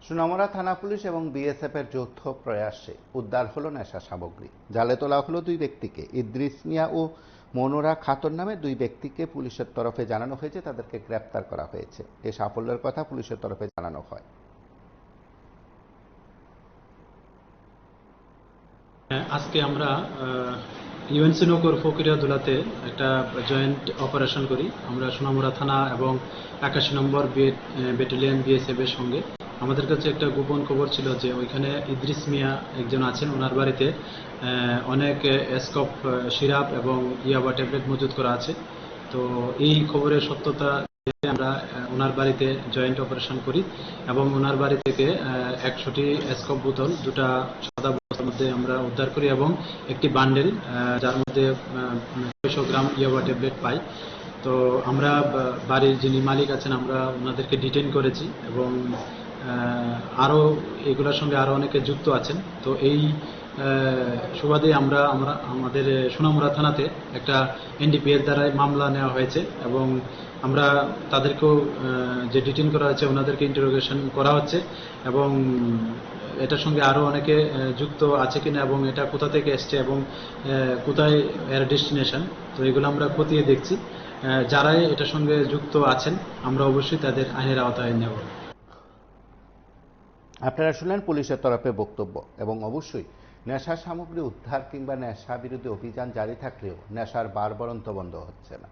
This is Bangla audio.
সোনামুড়া থানা পুলিশ এবং বিএসএফ এর যৌথ প্রয়াসে উদ্ধার হলো নেশা সামগ্রী। জালে তোলা হলো দুই ব্যক্তিকে। ইদ্রিস মিয়া ও মনোরা খাতুন নামে দুই ব্যক্তিকে পুলিশের তরফে জানানো হয়েছে তাদেরকে গ্রেপ্তার করা হয়েছে। এই সাফল্যের কথা পুলিশের তরফে জানানো হয়। আজকে আমরা ইউএনসি নগর ফকিরিয়াদুলাতে একটা জয়েন্ট অপারেশন করি। আমরা সোনামুড়া থানা এবং 81 নম্বর ব্যাটালিয়ন বিএসএফ এর সঙ্গে। আমাদের কাছে একটা গোপন খবর ছিল যে ওইখানে ইদ্রিস মিয়া একজন আছেন, ওনার বাড়িতে অনেক স্কপ সিরাপ এবং ইয়াবা ট্যাবলেট মজুত করা আছে। তো এই খবরের সত্যতা আমরা ওনার বাড়িতে জয়েন্ট অপারেশন করি এবং ওনার বাড়ি থেকে 100টি স্কপ বোতল, দুটা সাদা বোতলের মধ্যে আমরা উদ্ধার করি এবং একটি বান্ডেল যার মধ্যে 600 গ্রাম ইয়াবা ট্যাবলেট পাই। তো আমরা বাড়ির যিনি মালিক আছেন আমরা ওনাদেরকে ডিটেইন করেছি এবং আরও এগুলোর সঙ্গে আরও অনেকে যুক্ত আছেন। তো এই সুবাদে আমরা আমাদের সোনামুড়া থানাতে একটা এনডিপিএস দ্বারা মামলা নেওয়া হয়েছে এবং আমরা তাদেরকেও যে ডিটেইন করা হয়েছে ওনাদেরকে ইন্টারোগেশন করা হচ্ছে এবং এটার সঙ্গে আরও অনেকে যুক্ত আছে কিনা এবং এটা কোথা থেকে এসছে এবং কোথায় এর ডেস্টিনেশন, তো এগুলো আমরা খতিয়ে দেখছি। যারাই এটার সঙ্গে যুক্ত আছেন আমরা অবশ্যই তাদের আইনের আওতায় নেব। আপনারা শুনলেন পুলিশের তরফে বক্তব্য। এবং অবশ্যই নেশা সামগ্রী উদ্ধার কিংবা নেশা বিরোধী অভিযান জারি থাকলেও নেশার বারবারন্ত বন্ধ হচ্ছে না।